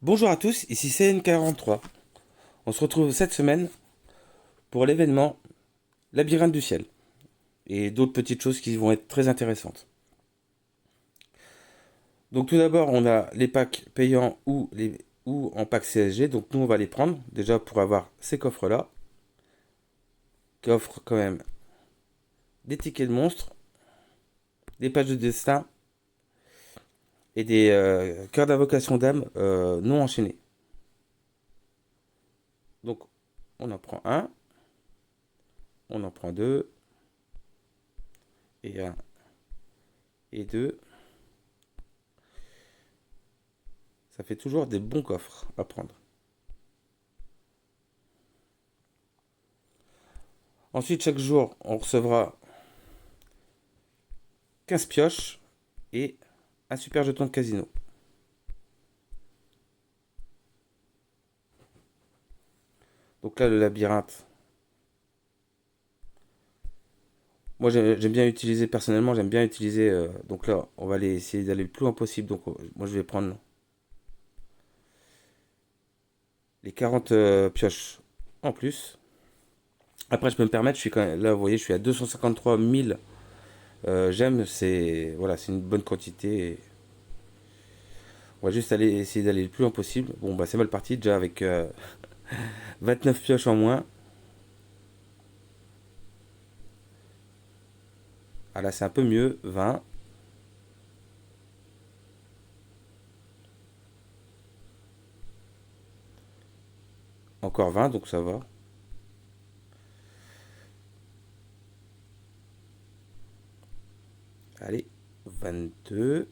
Bonjour à tous, ici CN43. On se retrouve cette semaine pour l'événement Labyrinthe du ciel et d'autres petites choses qui vont être très intéressantes. Donc tout d'abord, on a les packs payants ou en pack CSG. Donc nous, on va les prendre déjà pour avoir ces coffres-là qui offrent quand même des tickets de monstres, des pages de destin et des cœurs d'invocation d'âme non enchaînés. Donc on en prend un, on en prend deux, et un, et deux. Ça fait toujours des bons coffres à prendre. Ensuite, chaque jour, on recevra 15 pioches et un super jeton de casino. Donc là, le labyrinthe. Moi, j'aime bien utiliser, personnellement, j'aime bien utiliser. Donc là, on va aller essayer d'aller le plus loin possible. Donc, moi, je vais prendre les 40 pioches en plus. Après, je peux me permettre, je suis quand même, là, vous voyez, je suis à 253 000 j'aime. C'est voilà, c'est une bonne quantité. On va juste aller essayer d'aller le plus loin possible. Bon, bah, c'est mal parti, déjà avec 29 pioches en moins. Ah là, c'est un peu mieux, 20. Encore 20, donc ça va. Allez, 22.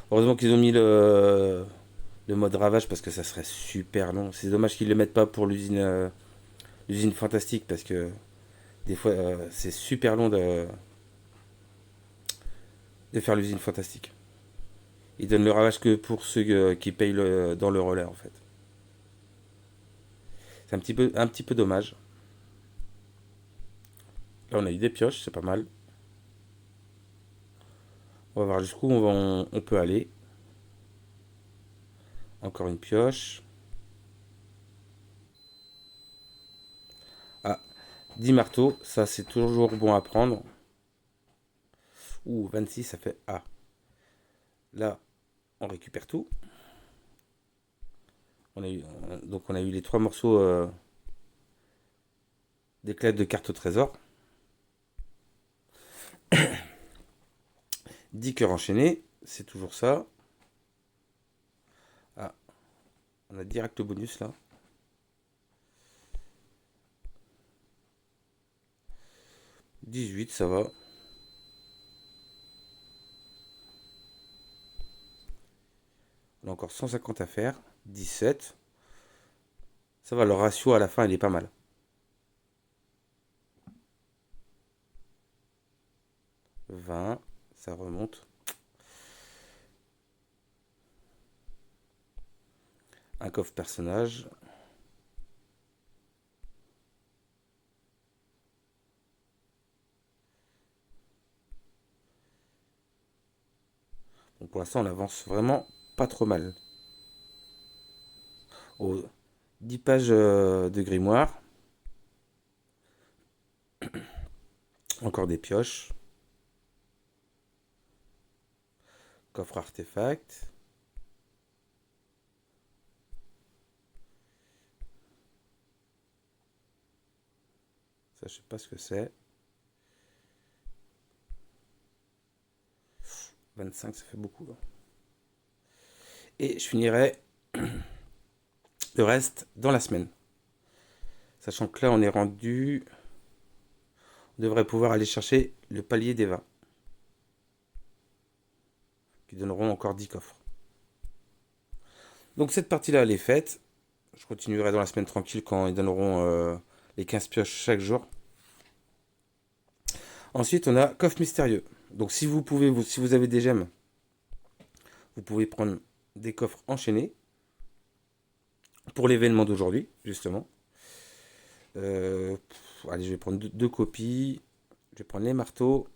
Heureusement qu'ils ont mis le mode ravage parce que ça serait super long. C'est dommage qu'ils ne le mettent pas pour l'usine fantastique parce que des fois c'est super long de faire l'usine fantastique. Ils donnent le ravage que pour ceux qui payent dans le relais en fait. C'est un petit peu dommage. Là on a eu des pioches, c'est pas mal. On va voir jusqu'où on peut aller. Encore une pioche. Ah, 10 marteaux, ça c'est toujours bon à prendre. Ouh, 26 ça fait A. Là, on récupère tout. Donc on a eu les trois morceaux d'éclats de cartes au trésor. 10 cœurs enchaînés, c'est toujours ça. Ah, on a direct le bonus là. 18, ça va. On a encore 150 à faire. 17. Ça va, le ratio à la fin, il est pas mal. 20, ça remonte. Un coffre personnage. Bon, pour l'instant, on avance vraiment pas trop mal. Aux 10 pages de grimoire. Encore des pioches. Coffre artefact. Ça, je sais pas ce que c'est. 25, ça fait beaucoup. Et je finirai le reste dans la semaine. Sachant que là, on est rendu. On devrait pouvoir aller chercher le palier des 20. Qui donneront encore 10 coffres. Donc cette partie-là, elle est faite. Je continuerai dans la semaine tranquille quand ils donneront les 15 pioches chaque jour. Ensuite, on a coffre mystérieux. Donc si vous pouvez, si vous avez des gemmes, vous pouvez prendre des coffres enchaînés pour l'événement d'aujourd'hui, justement. Allez, je vais prendre deux copies. Je vais prendre les marteaux.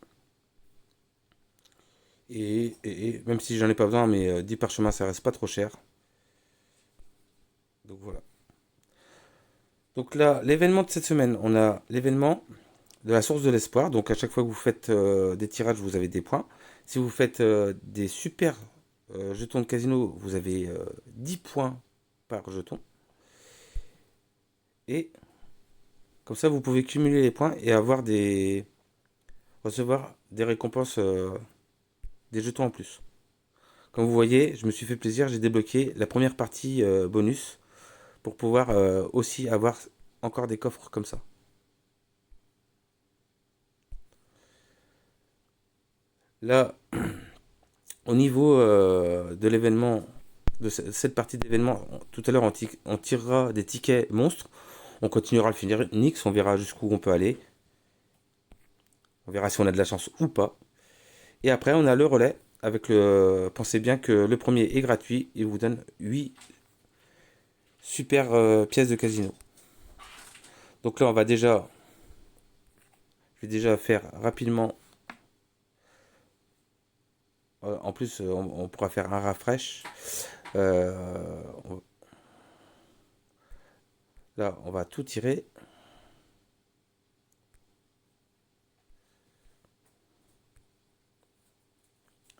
Et même si j'en ai pas besoin, mais 10 parchemins, ça reste pas trop cher. Donc voilà. Donc là, l'événement de cette semaine, on a l'événement de la source de l'espoir. Donc à chaque fois que vous faites des tirages, vous avez des points. Si vous faites des super jetons de casino, vous avez 10 points par jeton. Et comme ça, vous pouvez cumuler les points et recevoir des récompenses, des jetons en plus. Comme vous voyez, je me suis fait plaisir, j'ai débloqué la première partie bonus pour pouvoir aussi avoir encore des coffres comme ça. Là, au niveau de l'événement, de cette partie d'événement, tout à l'heure on tirera des tickets monstres. On continuera à le finir Nix, on verra jusqu'où on peut aller. On verra si on a de la chance ou pas. Et après, on a le relais avec le. Pensez bien que le premier est gratuit. Il vous donne 8 super pièces de casino. Donc là, je vais déjà faire rapidement. En plus, on pourra faire un refresh. Euh, on- Là, on va tout tirer.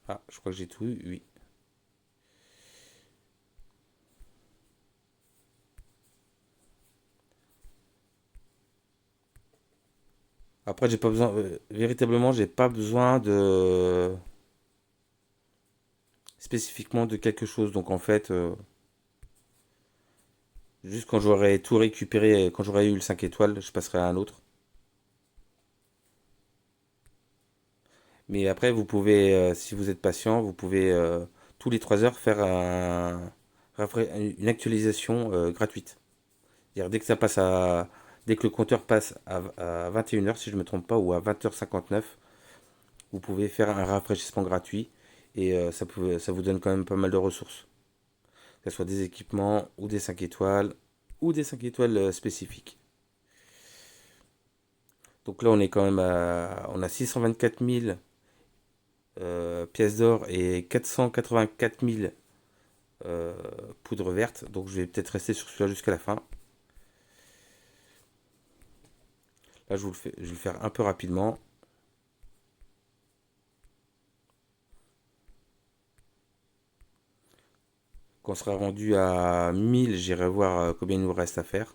Ah, je crois que j'ai tout eu. Oui. Après, j'ai pas besoin. Véritablement, j'ai pas besoin de spécifiquement de quelque chose. Donc en fait, juste quand j'aurai tout récupéré, quand j'aurai eu le 5 étoiles, je passerai à un autre. Mais après, vous pouvez, si vous êtes patient, vous pouvez tous les 3 heures faire une actualisation gratuite. C'est-à-dire dès que le compteur passe à 21 heures, si je ne me trompe pas, ou à 20h59, vous pouvez faire un rafraîchissement gratuit et ça vous donne quand même pas mal de ressources. Que ce soit des équipements ou des 5 étoiles ou des 5 étoiles spécifiques. Donc là, on est quand même on a 624 000 pièces d'or et 484 000 euh, poudre verte. Donc je vais peut-être rester sur celui-là jusqu'à la fin. Là, je vais le faire un peu rapidement. Quand on sera rendu à 1000, j'irai voir combien il nous reste à faire.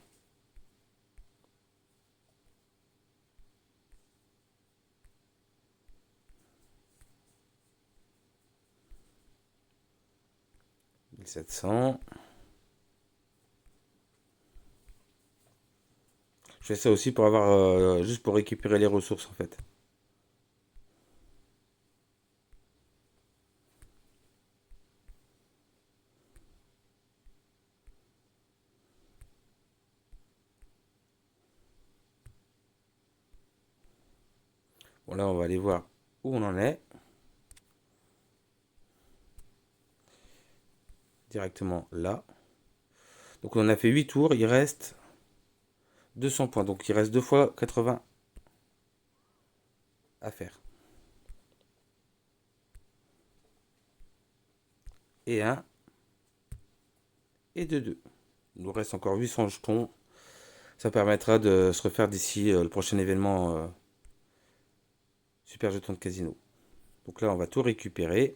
« 1700. Je fais ça aussi pour avoir juste pour récupérer les ressources en fait. Bon là on va aller voir où on en est directement là. Donc on a fait 8 tours, il reste 200 points. Donc il reste 2 fois 80 à faire. Et un et de 2. Il nous reste encore 800 jetons. Ça permettra de se refaire d'ici le prochain événement Super Jeton de Casino. Donc là on va tout récupérer.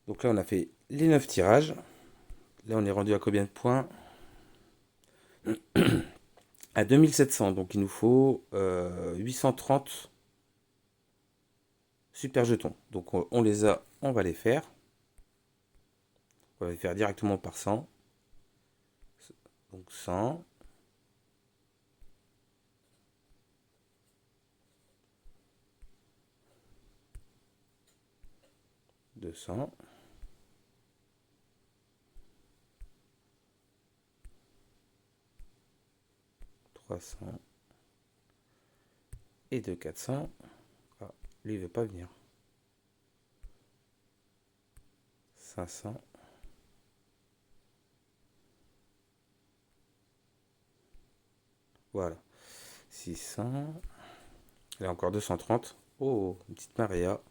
Donc là on a fait les 9 tirages. Là on est rendu à combien de points? À 2700. Donc il nous faut 830 super jetons. Donc on les a, on va les faire. On va les faire directement par 100. Donc 100. 200. 300. Et de 400. Ah, lui il veut pas venir. 500. Voilà. 600. Et encore 230. Oh, une petite Maria.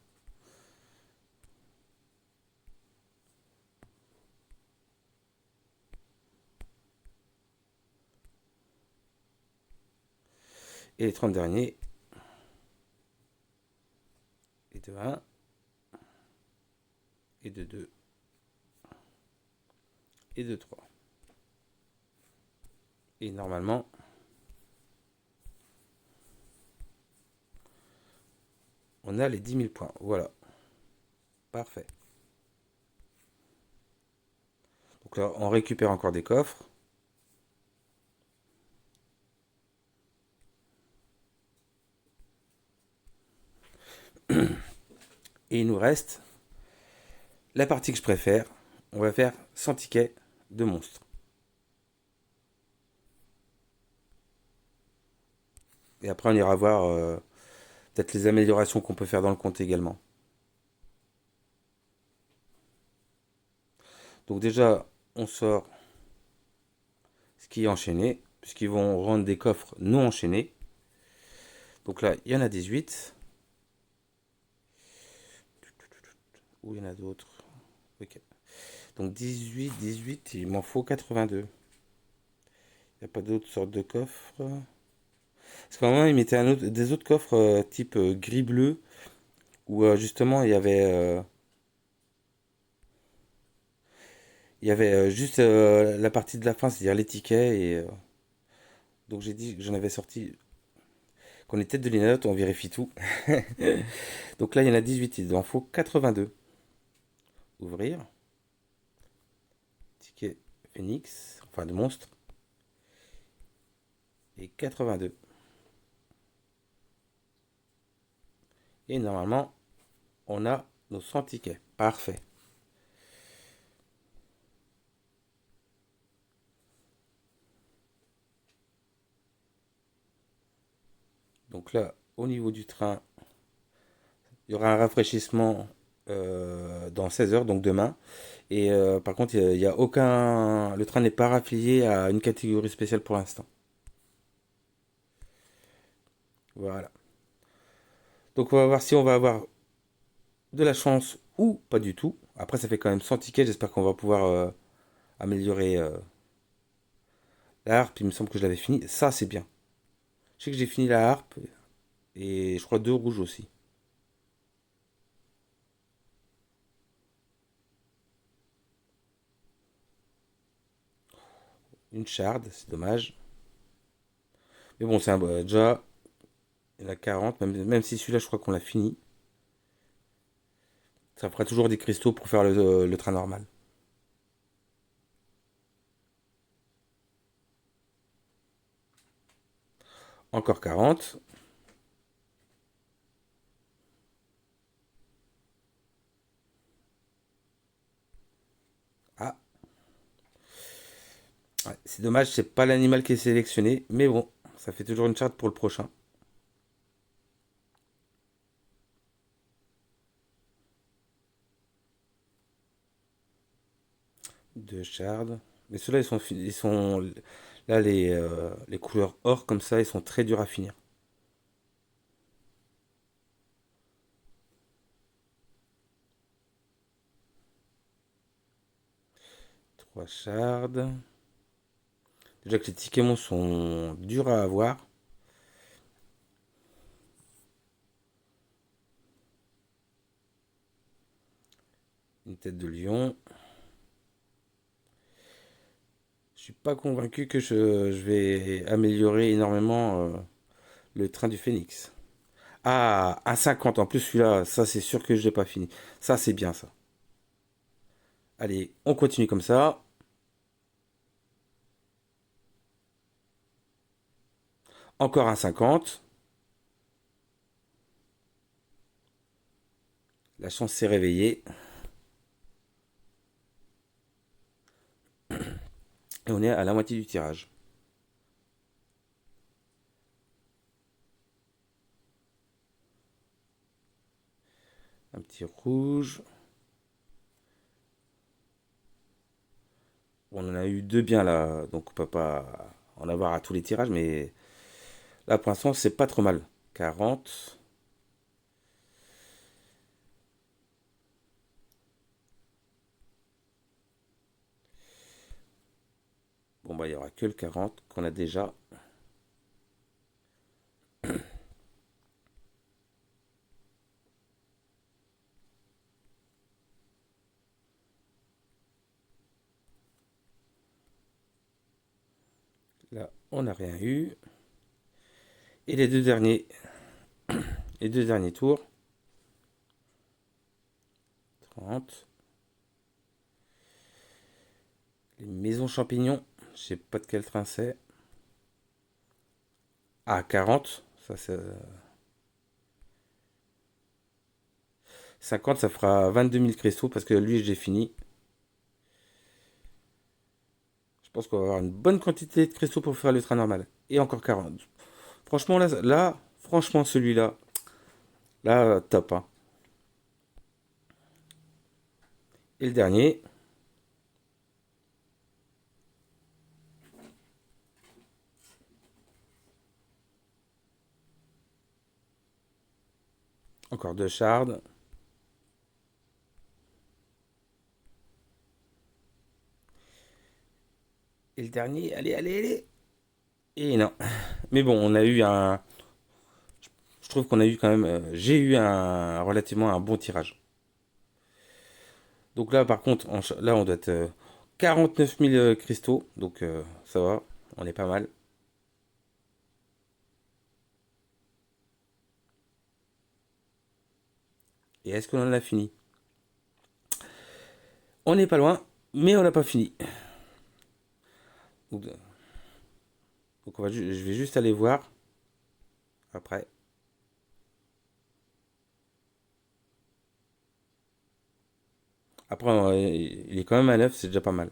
Et les 30 derniers. Et de 1. Et de 2. Et de 3. Et normalement, on a les 10 000 points. Voilà. Parfait. Donc là, on récupère encore des coffres. Et il nous reste la partie que je préfère. On va faire 100 tickets de monstres. Et après, on ira voir peut-être les améliorations qu'on peut faire dans le compte également. Donc déjà, on sort ce qui est enchaîné, puisqu'ils vont rendre des coffres non enchaînés. Donc là, il y en a 18. Ou il y en a d'autres. Ok. Donc 18, 18, il m'en faut 82. Il n'y a pas d'autres sortes de coffres. Parce qu'à un moment, ils mettaient des autres coffres type gris-bleu, où justement, il y avait juste la partie de la fin, c'est-à-dire les tickets. Et, donc j'ai dit que j'en avais sorti. Qu'on est tête de l'innote, on vérifie tout. Donc là, il y en a 18, il en faut 82. Ouvrir. Ticket Phoenix, enfin de monstre. Et 82. Et normalement, on a nos 100 tickets. Parfait. Donc là, au niveau du train, il y aura un rafraîchissement dans 16 heures, donc demain. Et par contre, il y a aucun. Le train n'est pas raffilié à une catégorie spéciale pour l'instant. Voilà. Donc on va voir si on va avoir de la chance ou pas du tout. Après, ça fait quand même 100 tickets. J'espère qu'on va pouvoir améliorer la harpe. Il me semble que je l'avais fini. Ça, c'est bien. Je sais que j'ai fini la harpe et je crois deux rouges aussi. Une charde, c'est dommage. Mais bon, c'est déjà, il y en a 40, même si celui-là, je crois qu'on l'a fini. Ça fera toujours des cristaux pour faire le train normal. Encore 40. Ah, ouais, c'est dommage, c'est pas l'animal qui est sélectionné. Mais bon, ça fait toujours une charde pour le prochain. Deux chardes. Mais ceux-là, ils sont. Là, les couleurs or comme ça, ils sont très durs à finir. Trois chardes. Déjà que les tickets sont durs à avoir. Une tête de lion. Je suis pas convaincu que je vais améliorer énormément le train du Phénix. Ah, à 50 en plus celui-là, ça c'est sûr que je l'ai pas fini. Ça c'est bien ça. Allez, on continue comme ça. Encore un 50. La chance s'est réveillée. Et on est à la moitié du tirage. Un petit rouge. On en a eu deux bien là, donc on peut pas en avoir à tous les tirages, mais là pour l'instant c'est pas trop mal. 40. Bon bah il y aura que le 40 qu'on a déjà. Là on n'a rien eu. Et les deux derniers tours. 30. Les maisons champignons. Je sais pas de quel train c'est. Ah 40. Ça c'est 50, ça fera 22 000 cristaux parce que lui j'ai fini. Je pense qu'on va avoir une bonne quantité de cristaux pour faire le train normal. Et encore 40. Franchement là franchement celui-là, là top, hein. Et le dernier, encore deux shards. Et le dernier, allez, allez, allez. Et non. Mais bon, on a eu un. Je trouve qu'on a eu quand même. J'ai eu un relativement un bon tirage. Donc là, par contre, là, on doit être 49 000 cristaux. Donc ça va, on est pas mal. Et est-ce qu'on en a fini? On n'est pas loin, mais on n'a pas fini. Donc, je vais juste aller voir après. Après, il est quand même à 9, c'est déjà pas mal.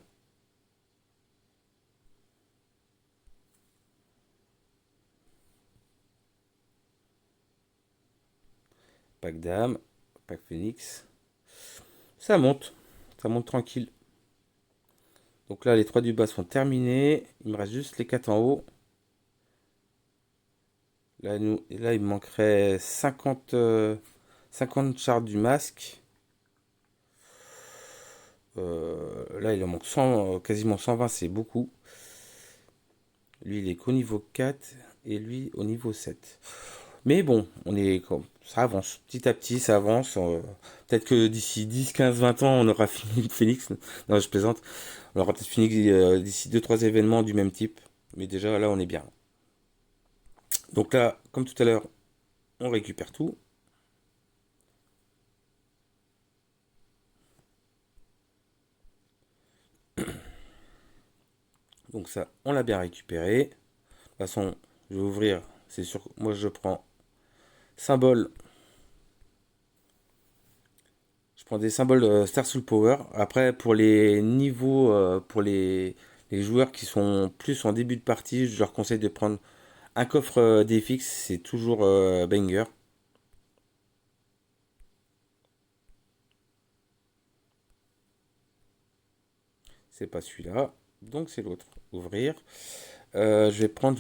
Pack d'âme, pack phoenix. Ça monte tranquille. Donc là, les trois du bas sont terminés. Il me reste juste les 4 en haut. Là il me manquerait 50, 50 chars du masque. Là, il en manque 100, quasiment 120, c'est beaucoup. Lui, il est qu'au niveau 4 et lui au niveau 7. Mais bon, ça avance. Petit à petit, ça avance. Peut-être que d'ici 10, 15, 20 ans, on aura fini Phoenix. Non, je plaisante. On aura peut-être fini d'ici deux trois événements du même type. Mais déjà, là, on est bien. Donc là, comme tout à l'heure, on récupère tout. Donc ça, on l'a bien récupéré. De toute façon, je vais ouvrir. C'est sûr. Moi, je prends symbole. Je prends des symboles Star Soul Power. Après, pour les niveaux, pour les joueurs qui sont plus en début de partie, je leur conseille de prendre un coffre DFX. C'est toujours banger. C'est pas celui-là. Donc c'est l'autre. Ouvrir. Je vais prendre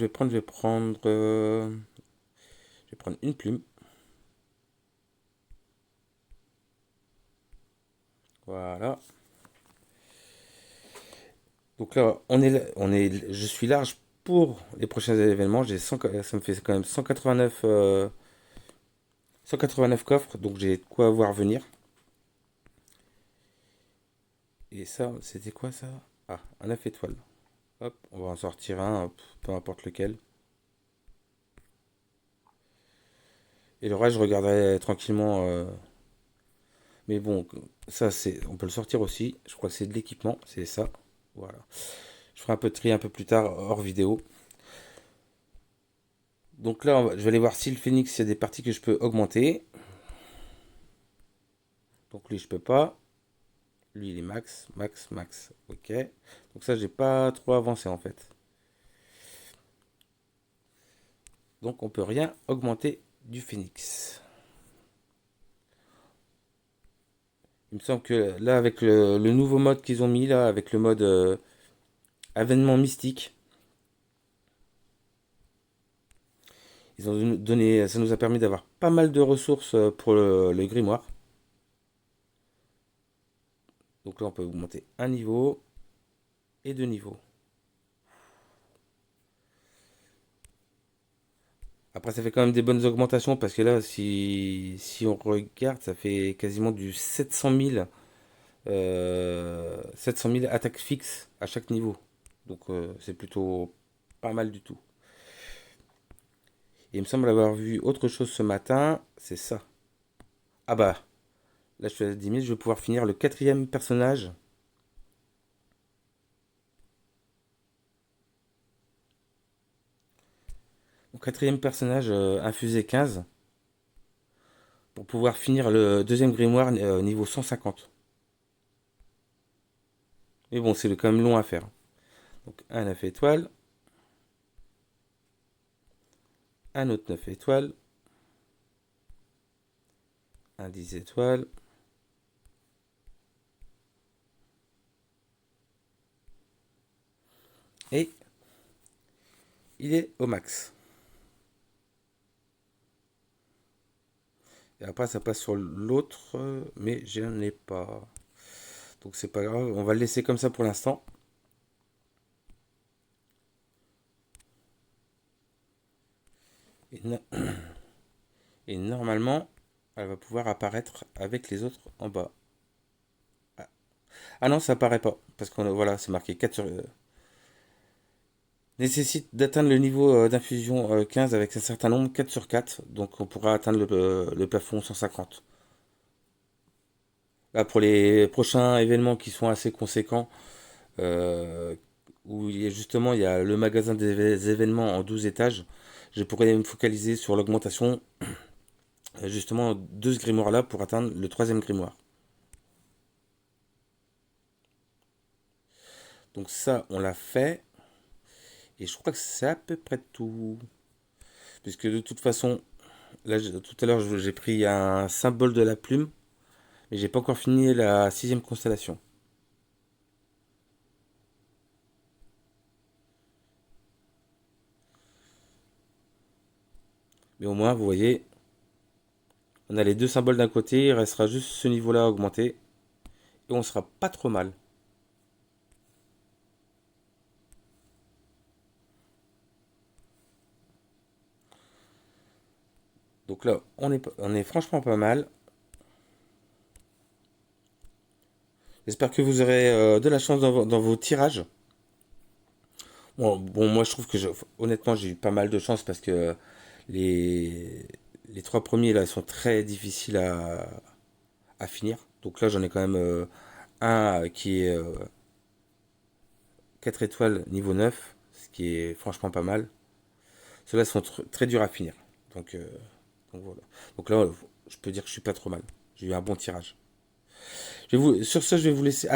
une plume. Voilà. Donc là, je suis large pour les prochains événements. Ça me fait quand même 189, 189 coffres, donc j'ai de quoi voir venir. Et ça, c'était quoi ça? Ah, un 9 étoiles. Hop, on va en sortir un, hop, peu importe lequel. Et le reste, je regarderai tranquillement. Mais bon, on peut le sortir aussi. Je crois que c'est de l'équipement, c'est ça. Voilà. Je ferai un peu de tri un peu plus tard hors vidéo. Donc là, je vais aller voir si le phénix, il y a des parties que je peux augmenter. Donc lui, je peux pas. Lui, il est max, max, max. Ok. Donc ça, j'ai pas trop avancé en fait. Donc on peut rien augmenter du phénix. Il me semble que là, avec le nouveau mode qu'ils ont mis, là, avec le mode Avènement mystique. Ils ont donné, ça nous a permis d'avoir pas mal de ressources pour le grimoire. Donc là, on peut augmenter un niveau et deux niveaux. Après, ça fait quand même des bonnes augmentations parce que là, si on regarde, ça fait quasiment du 700 000 attaques fixes à chaque niveau. Donc, c'est plutôt pas mal du tout. Et il me semble avoir vu autre chose ce matin, c'est ça. Ah bah, là, je suis à 10 000, je vais pouvoir finir le quatrième personnage. Mon quatrième personnage infusé 15 pour pouvoir finir le deuxième grimoire niveau 150. Mais bon, c'est quand même long à faire. Donc un 9 étoiles, un autre 9 étoiles, un 10 étoiles. Et il est au max. Et après, ça passe sur l'autre, mais je n'en ai pas. Donc c'est pas grave, on va le laisser comme ça pour l'instant. Et, et normalement, elle va pouvoir apparaître avec les autres en bas. Ah, ah non, ça apparaît pas. Parce que voilà, c'est marqué 4 sur. Nécessite d'atteindre le niveau d'infusion 15 avec un certain nombre, 4 sur 4. Donc on pourra atteindre le plafond 150. Là, pour les prochains événements qui sont assez conséquents, euh, où justement il y a le magasin des événements en 12 étages, je pourrais me focaliser sur l'augmentation justement de ce grimoire là pour atteindre le troisième grimoire. Donc ça, on l'a fait. Et je crois que c'est à peu près tout. Puisque de toute façon, là, tout à l'heure, j'ai pris un symbole de la plume. Mais j'ai pas encore fini la sixième constellation. Mais au moins, vous voyez, on a les deux symboles d'un côté. Il restera juste ce niveau-là à augmenter. Et on sera pas trop mal. Donc là, on est franchement pas mal. J'espère que vous aurez de la chance dans vos tirages. Bon, moi je trouve que honnêtement j'ai eu pas mal de chance parce que les, les trois premiers là sont très difficiles à finir. Donc là j'en ai quand même un qui est 4 étoiles niveau 9, ce qui est franchement pas mal. Ceux-là sont très durs à finir. Donc, euh, donc voilà. Donc là je peux dire que je suis pas trop mal. J'ai eu un bon tirage. Sur ce, je vais vous laisser.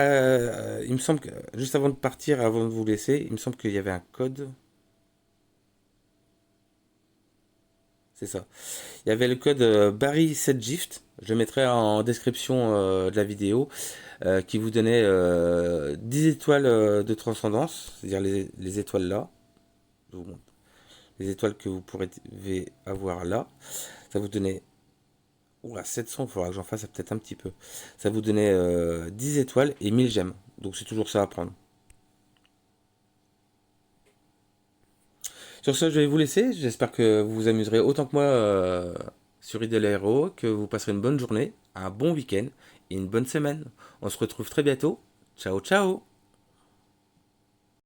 Il me semble que, juste avant de partir, avant de vous laisser, il me semble qu'il y avait un code. C'est ça. Il y avait le code Barry 7 Gift. Je le mettrai en description de la vidéo. Qui vous donnait 10 étoiles de transcendance. C'est-à-dire les étoiles là. Je vous montre. Les étoiles que vous pourrez avoir là. Ça vous donnait. Oula, 700, il faudra que j'en fasse peut-être un petit peu. Ça vous donnait 10 étoiles et 1000 gemmes. Donc c'est toujours ça à prendre. Sur ce, je vais vous laisser. J'espère que vous vous amuserez autant que moi sur Idle Hero, que vous passerez une bonne journée, un bon week-end et une bonne semaine. On se retrouve très bientôt. Ciao, ciao!